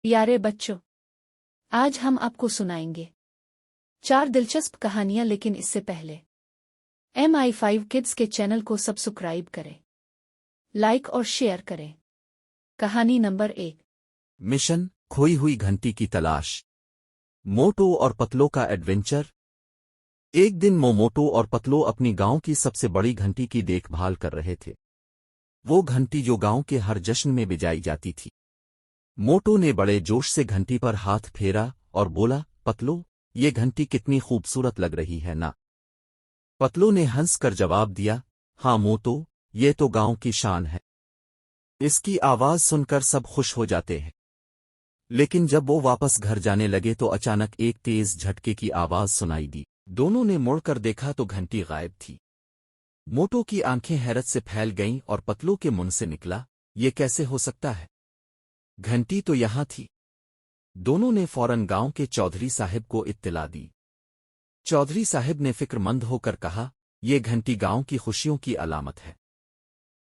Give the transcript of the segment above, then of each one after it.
प्यारे बच्चों, आज हम आपको सुनाएंगे 4 दिलचस्प कहानियां। लेकिन इससे पहले MI5 किड्स के चैनल को सब्सक्राइब करें, लाइक और शेयर करें। कहानी नंबर 1। मिशन खोई हुई घंटी की तलाश। मोटो और पतलो का एडवेंचर। एक दिन मोमोटो और पतलो अपनी गांव की सबसे बड़ी घंटी की देखभाल कर रहे थे। वो घंटी जो गांव के हर जश्न में बजाई जाती थी। मोटो ने बड़े जोश से घंटी पर हाथ फेरा और बोला, पतलो, ये घंटी कितनी खूबसूरत लग रही है ना। पतलो ने हंसकर जवाब दिया, हाँ मोटो, ये तो गांव की शान है। इसकी आवाज सुनकर सब खुश हो जाते हैं। लेकिन जब वो वापस घर जाने लगे तो अचानक एक तेज झटके की आवाज सुनाई दी। दोनों ने मुड़कर देखा तो घंटी गायब थी। मोटो की आंखें हैरत से फैल गईं और पतलो के मुंह से निकला, ये कैसे हो सकता है? घंटी तो यहां थी। दोनों ने फौरन गांव के चौधरी साहब को इत्तला दी। चौधरी साहब ने फिक्रमंद होकर कहा, ये घंटी गांव की खुशियों की अलामत है।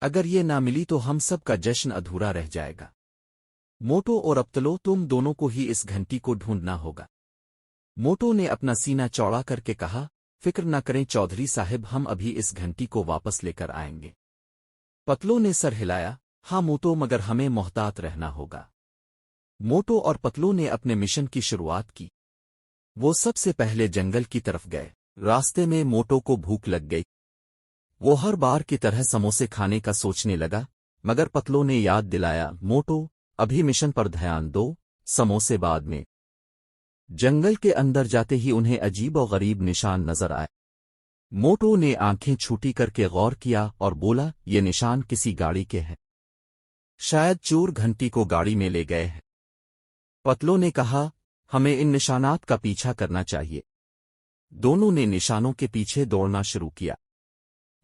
अगर ये ना मिली तो हम सब का जश्न अधूरा रह जाएगा। मोटो और पतलो, तुम दोनों को ही इस घंटी को ढूंढना होगा। मोटो ने अपना सीना चौड़ा करके कहा, फिक्र न करें चौधरी साहब, हम अभी इस घंटी को वापस लेकर आएंगे। पतलो ने सर हिलाया, हाँ मोटो, मगर हमें मोहतात रहना होगा। मोटो और पतलो ने अपने मिशन की शुरुआत की। वो सबसे पहले जंगल की तरफ गए। रास्ते में मोटो को भूख लग गई। वो हर बार की तरह समोसे खाने का सोचने लगा, मगर पतलो ने याद दिलाया, मोटो, अभी मिशन पर ध्यान दो, समोसे बाद में। जंगल के अंदर जाते ही उन्हें अजीब और गरीब निशान नजर आए। मोटो ने आंखें छूटी करके गौर किया और बोला, ये निशान किसी गाड़ी के हैं। शायद चोर घंटी को गाड़ी में ले गए हैं। पतलो ने कहा, हमें इन निशानात का पीछा करना चाहिए। दोनों ने निशानों के पीछे दौड़ना शुरू किया।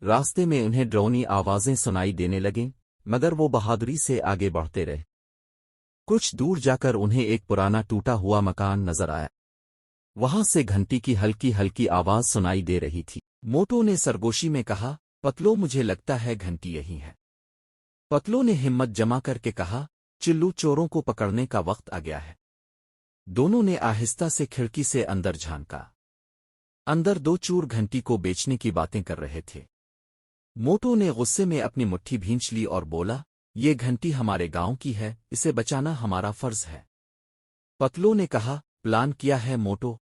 रास्ते में उन्हें डरावनी आवाजें सुनाई देने लगीं, मगर वो बहादुरी से आगे बढ़ते रहे। कुछ दूर जाकर उन्हें एक पुराना टूटा हुआ मकान नजर आया। वहां से घंटी की हल्की हल्की आवाज सुनाई दे रही थी। मोटो ने सरगोशी में कहा, पतलो, मुझे लगता है घंटी यही है। पतलो ने हिम्मत जमा करके कहा, चिल्लू, चोरों को पकड़ने का वक्त आ गया है। दोनों ने आहिस्ता से खिड़की से अंदर झांका। अंदर 2 चोर घंटी को बेचने की बातें कर रहे थे। मोटो ने गुस्से में अपनी मुट्ठी भींच ली और बोला, ये घंटी हमारे गांव की है, इसे बचाना हमारा फर्ज है। पतलो ने कहा, प्लान किया है मोटो?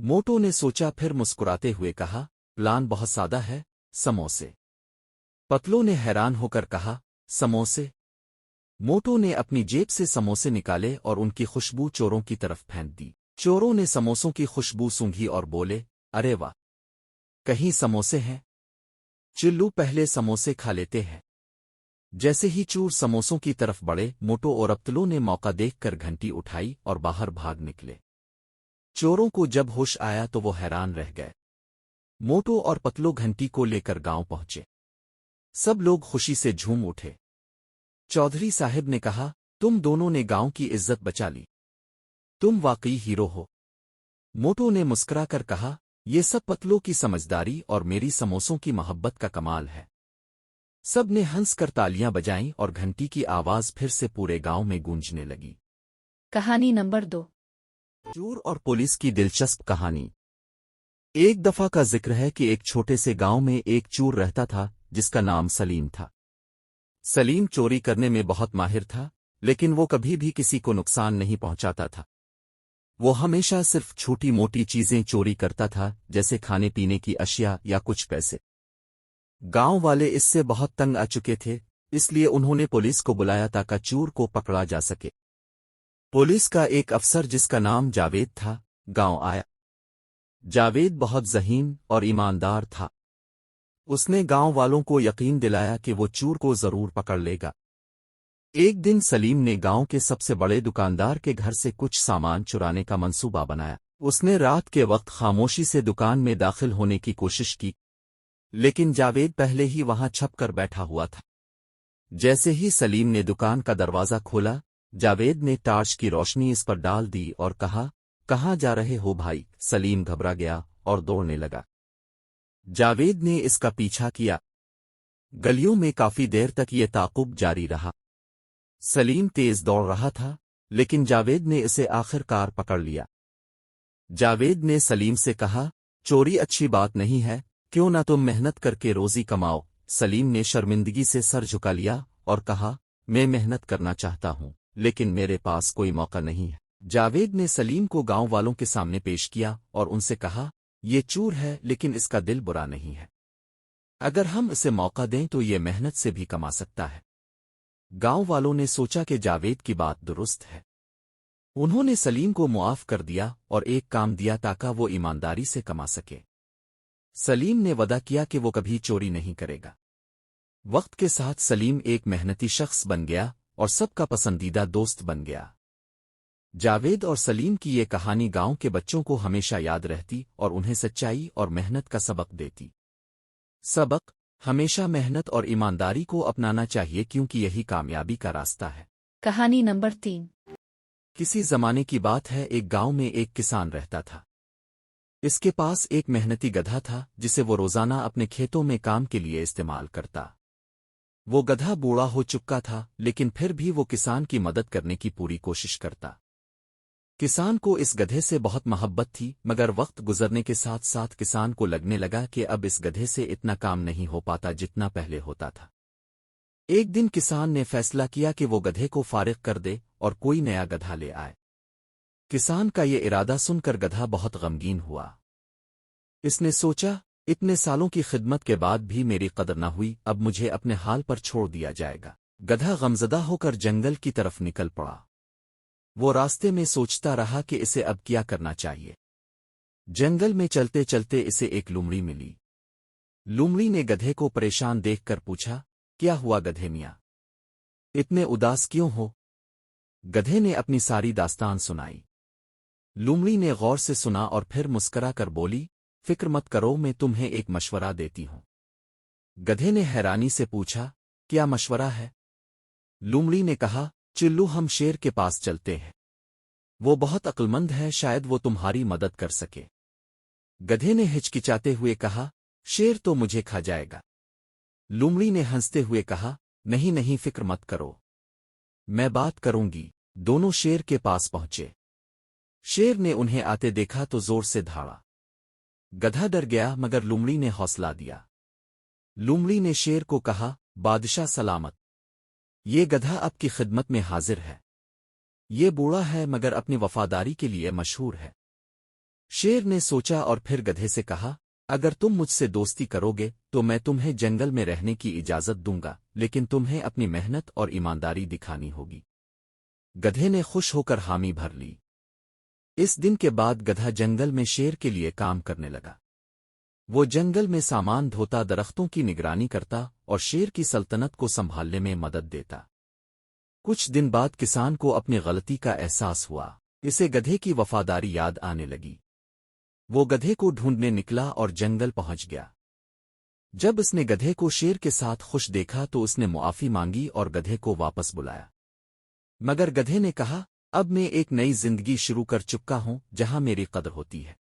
मोटो ने सोचा, फिर मुस्कुराते हुए कहा, प्लान बहुत सादा है, समोसे। पतलो ने हैरान होकर कहा, समोसे? मोटो ने अपनी जेब से समोसे निकाले और उनकी खुशबू चोरों की तरफ फेंक दी। चोरों ने समोसों की खुशबू सूंघी और बोले, अरे वाह, कहीं समोसे हैं। चिल्लू, पहले समोसे खा लेते हैं। जैसे ही चोर समोसों की तरफ बढ़े, मोटो और पतलो ने मौका देखकर घंटी उठाई और बाहर भाग निकले। चोरों को जब होश आया तो वो हैरान रह गए। मोटो और पतलो घंटी को लेकर गांव पहुंचे। सब लोग खुशी से झूम उठे। चौधरी साहब ने कहा, तुम दोनों ने गांव की इज्जत बचा ली। तुम वाकई हीरो हो। मोटो ने मुस्कुराकर कहा, ये सब पतलो की समझदारी और मेरी समोसों की मोहब्बत का कमाल है। सब ने हंसकर तालियां बजाईं और घंटी की आवाज फिर से पूरे गांव में गूंजने लगी। कहानी नंबर 2। चोर और पुलिस की दिलचस्प कहानी। एक दफा का जिक्र है कि एक छोटे से गांव में एक चोर रहता था जिसका नाम सलीम था। सलीम चोरी करने में बहुत माहिर था, लेकिन वो कभी भी किसी को नुकसान नहीं पहुंचाता था। वो हमेशा सिर्फ छोटी मोटी चीजें चोरी करता था, जैसे खाने पीने की अशिया या कुछ पैसे। गांव वाले इससे बहुत तंग आ चुके थे, इसलिए उन्होंने पुलिस को बुलाया ताकि चोर को पकड़ा जा सके। पुलिस का एक अफसर जिसका नाम जावेद था, गांव आया। जावेद बहुत ज़हीन और ईमानदार था। उसने गांव वालों को यकीन दिलाया कि वो चोर को जरूर पकड़ लेगा। एक दिन सलीम ने गांव के सबसे बड़े दुकानदार के घर से कुछ सामान चुराने का मंसूबा बनाया। उसने रात के वक्त खामोशी से दुकान में दाखिल होने की कोशिश की, लेकिन जावेद पहले ही वहां छप कर बैठा हुआ था। जैसे ही सलीम ने दुकान का दरवाजा खोला, जावेद ने टार्च की रोशनी इस पर डाल दी और कहा, कहाँ जा रहे हो भाई? सलीम घबरा गया और दौड़ने लगा। जावेद ने इसका पीछा किया। गलियों में काफी देर तक ये ताक़ुब जारी रहा। सलीम तेज दौड़ रहा था, लेकिन जावेद ने इसे आखिरकार पकड़ लिया। जावेद ने सलीम से कहा, चोरी अच्छी बात नहीं है, क्यों ना तुम मेहनत करके रोजी कमाओ। सलीम ने शर्मिंदगी से सर झुका लिया और कहा, मैं मेहनत करना चाहता हूं, लेकिन मेरे पास कोई मौका नहीं है। जावेद ने सलीम को गांव वालों के सामने पेश किया और उनसे कहा, ये चूर है लेकिन इसका दिल बुरा नहीं है। अगर हम इसे मौका दें तो ये मेहनत से भी कमा सकता है। गांव वालों ने सोचा कि जावेद की बात दुरुस्त है। उन्होंने सलीम को मुआफ कर दिया और एक काम दिया ताकि वो ईमानदारी से कमा सके। सलीम ने वदा किया कि वो कभी चोरी नहीं करेगा। वक्त के साथ सलीम एक मेहनती शख्स बन गया और सबका पसंदीदा दोस्त बन गया। जावेद और सलीम की ये कहानी गांव के बच्चों को हमेशा याद रहती और उन्हें सच्चाई और मेहनत का सबक देती। सबक: हमेशा मेहनत और ईमानदारी को अपनाना चाहिए क्योंकि यही कामयाबी का रास्ता है। कहानी नंबर 3। किसी जमाने की बात है, एक गांव में एक किसान रहता था। इसके पास एक मेहनती गधा था जिसे वो रोजाना अपने खेतों में काम के लिए इस्तेमाल करता। वो गधा बूढ़ा हो चुका था, लेकिन फिर भी वो किसान की मदद करने की पूरी कोशिश करता। किसान को इस गधे से बहुत मोहब्बत थी, मगर वक्त गुजरने के साथ साथ किसान को लगने लगा कि अब इस गधे से इतना काम नहीं हो पाता जितना पहले होता था। एक दिन किसान ने फैसला किया कि वो गधे को फारिग कर दे और कोई नया गधा ले आए। किसान का ये इरादा सुनकर गधा बहुत गमगीन हुआ। इसने सोचा, इतने सालों की खिदमत के बाद भी मेरी कदर न हुई, अब मुझे अपने हाल पर छोड़ दिया जाएगा। गधा गमज़दा होकर जंगल की तरफ निकल पड़ा। वो रास्ते में सोचता रहा कि इसे अब क्या करना चाहिए। जंगल में चलते चलते इसे एक लोमड़ी मिली। लोमड़ी ने गधे को परेशान देखकर पूछा, क्या हुआ गधे मियाँ, इतने उदास क्यों हो? गधे ने अपनी सारी दास्तान सुनाई। लोमड़ी ने गौर से सुना और फिर मुस्करा कर बोली, फिक्र मत करो, मैं तुम्हें एक मशवरा देती हूं। गधे ने हैरानी से पूछा, क्या मशवरा है? लोमड़ी ने कहा, चिल्लू, हम शेर के पास चलते हैं। वो बहुत अक्लमंद है, शायद वो तुम्हारी मदद कर सके। गधे ने हिचकिचाते हुए कहा, शेर तो मुझे खा जाएगा। लोमड़ी ने हंसते हुए कहा, नहीं नहीं, फिक्र मत करो, मैं बात करूंगी। दोनों शेर के पास पहुंचे। शेर ने उन्हें आते देखा तो जोर से दहाड़ा। गधा डर गया, मगर लोमड़ी ने हौसला दिया। लोमड़ी ने शेर को कहा, बादशाह सलामत, ये गधा आपकी खिदमत में हाजिर है। ये बूढ़ा है मगर अपनी वफादारी के लिए मशहूर है। शेर ने सोचा और फिर गधे से कहा, अगर तुम मुझसे दोस्ती करोगे तो मैं तुम्हें जंगल में रहने की इजाजत दूंगा, लेकिन तुम्हें अपनी मेहनत और ईमानदारी दिखानी होगी। गधे ने खुश होकर हामी भर ली। इस दिन के बाद गधा जंगल में शेर के लिए काम करने लगा। वो जंगल में सामान ढोता, दरख्तों की निगरानी करता और शेर की सल्तनत को संभालने में मदद देता। कुछ दिन बाद किसान को अपनी गलती का एहसास हुआ। इसे गधे की वफादारी याद आने लगी। वो गधे को ढूंढने निकला और जंगल पहुंच गया। जब उसने गधे को शेर के साथ खुश देखा तो उसने मुआफी मांगी और गधे को वापस बुलाया। मगर गधे ने कहा, अब मैं एक नई जिंदगी शुरू कर चुका हूं जहां मेरी कदर होती है।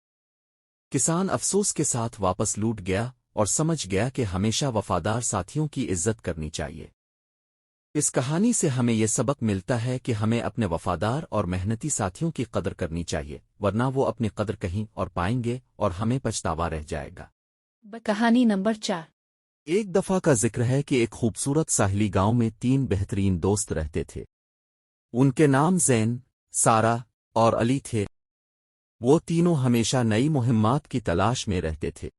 किसान अफसोस के साथ वापस लौट गया और समझ गया कि हमेशा वफादार साथियों की इज्जत करनी चाहिए। इस कहानी से हमें यह सबक मिलता है कि हमें अपने वफादार और मेहनती साथियों की कदर करनी चाहिए, वरना वो अपनी कदर कहीं और पाएंगे और हमें पछतावा रह जाएगा। कहानी नंबर 4। एक दफा का जिक्र है कि एक खूबसूरत साहिली गांव में 3 बेहतरीन दोस्त रहते थे। उनके नाम ज़ैन, सारा और अली थे। वो तीनों हमेशा नई मुहिम्मात की तलाश में रहते थे।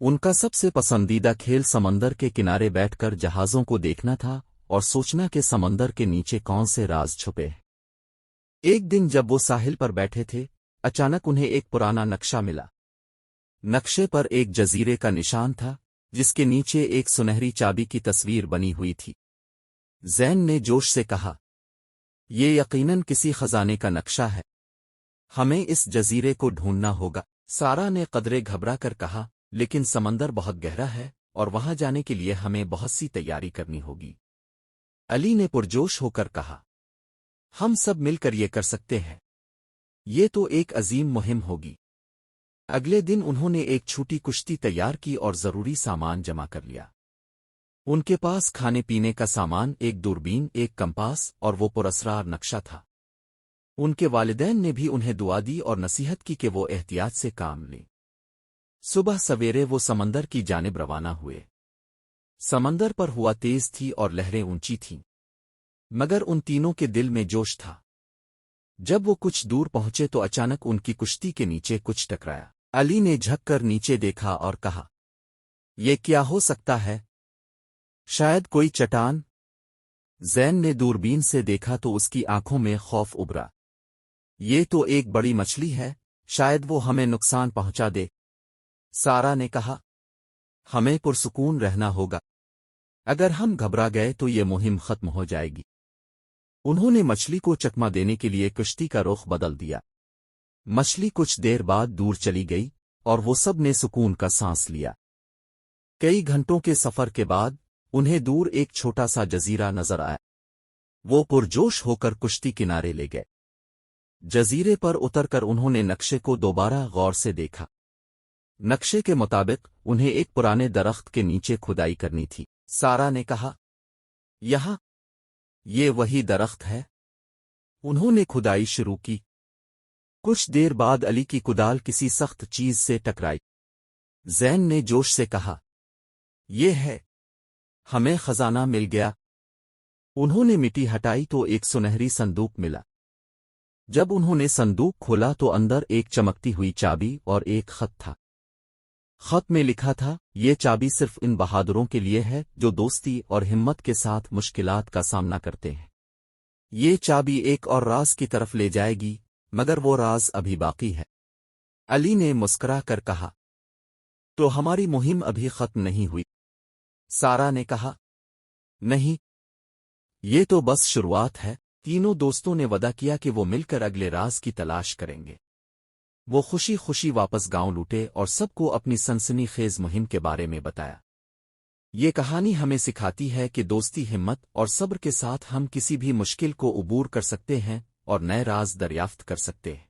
उनका सबसे पसंदीदा खेल समंदर के किनारे बैठकर जहाज़ों को देखना था और सोचना कि समंदर के नीचे कौन से राज छुपे हैं। एक दिन जब वो साहिल पर बैठे थे, अचानक उन्हें एक पुराना नक्शा मिला। नक्शे पर एक जजीरे का निशान था जिसके नीचे एक सुनहरी चाबी की तस्वीर बनी हुई थी। ज़ैन ने जोश से कहा, ये यकीनन किसी खजाने का नक्शा है, हमें इस जजीरे को ढूंढना होगा। सारा ने कदरे घबरा कर कहा, लेकिन समंदर बहुत गहरा है और वहां जाने के लिए हमें बहुत सी तैयारी करनी होगी। अली ने पुरजोश होकर कहा, हम सब मिलकर ये कर सकते हैं, ये तो एक अजीम मुहिम होगी। अगले दिन उन्होंने एक छोटी कुश्ती तैयार की और जरूरी सामान जमा कर लिया। उनके पास खाने पीने का सामान, एक दूरबीन, एक कंपास और वो पुरस्रार नक्शा था। ان کے والدین نے بھی انہیں دعا دی اور نصیحت کی کہ وہ احتیاط سے کام لیں۔ صبح سویرے وہ سمندر کی جانب روانہ ہوئے۔ سمندر پر ہوا تیز تھی اور لہریں اونچی تھیں، مگر ان تینوں کے دل میں جوش تھا۔ جب وہ کچھ دور پہنچے تو اچانک ان کی کشتی کے نیچے کچھ ٹکرایا۔ علی نے جھک کر نیچے دیکھا اور کہا، یہ کیا ہو سکتا ہے؟ شاید کوئی چٹان؟ زین نے دوربین سے دیکھا تو اس کی آنکھوں میں خوف ابھرا۔ یہ تو ایک بڑی مچھلی ہے، شاید وہ ہمیں نقصان پہنچا دے۔ سارا نے کہا، ہمیں پرسکون رہنا ہوگا، اگر ہم گھبرا گئے تو یہ مہم ختم ہو جائے گی۔ انہوں نے مچھلی کو چکما دینے کے لیے کشتی کا رخ بدل دیا۔ مچھلی کچھ دیر بعد دور چلی گئی اور وہ سب نے سکون کا سانس لیا۔ کئی گھنٹوں کے سفر کے بعد انہیں دور ایک چھوٹا سا جزیرہ نظر آیا۔ وہ پرجوش ہو کر کشتی کنارے لے گئے۔ جزیرے پر اتر کر انہوں نے نقشے کو دوبارہ غور سے دیکھا۔ نقشے کے مطابق انہیں ایک پرانے درخت کے نیچے کھدائی کرنی تھی۔ سارا نے کہا، یہاں؟ یہ وہی درخت ہے؟ انہوں نے کھدائی شروع کی۔ کچھ دیر بعد علی کی کدال کسی سخت چیز سے ٹکرائی۔ زین نے جوش سے کہا، یہ ہے، ہمیں خزانہ مل گیا۔ انہوں نے مٹی ہٹائی تو ایک سنہری صندوق ملا۔ جب انہوں نے صندوق کھولا تو اندر ایک چمکتی ہوئی چابی اور ایک خط تھا۔ خط میں لکھا تھا، یہ چابی صرف ان بہادروں کے لیے ہے جو دوستی اور ہمت کے ساتھ مشکلات کا سامنا کرتے ہیں۔ یہ چابی ایک اور راز کی طرف لے جائے گی، مگر وہ راز ابھی باقی ہے۔ علی نے مسکرا کر کہا، تو ہماری مہم ابھی ختم نہیں ہوئی؟ سارا نے کہا، نہیں، یہ تو بس شروعات ہے۔ تینوں دوستوں نے وعدہ کیا کہ وہ مل کر اگلے راز کی تلاش کریں گے۔ وہ خوشی خوشی واپس گاؤں لوٹے اور سب کو اپنی سنسنی خیز مہم کے بارے میں بتایا۔ یہ کہانی ہمیں سکھاتی ہے کہ دوستی، ہمت اور صبر کے ساتھ ہم کسی بھی مشکل کو عبور کر سکتے ہیں اور نئے راز دریافت کر سکتے ہیں۔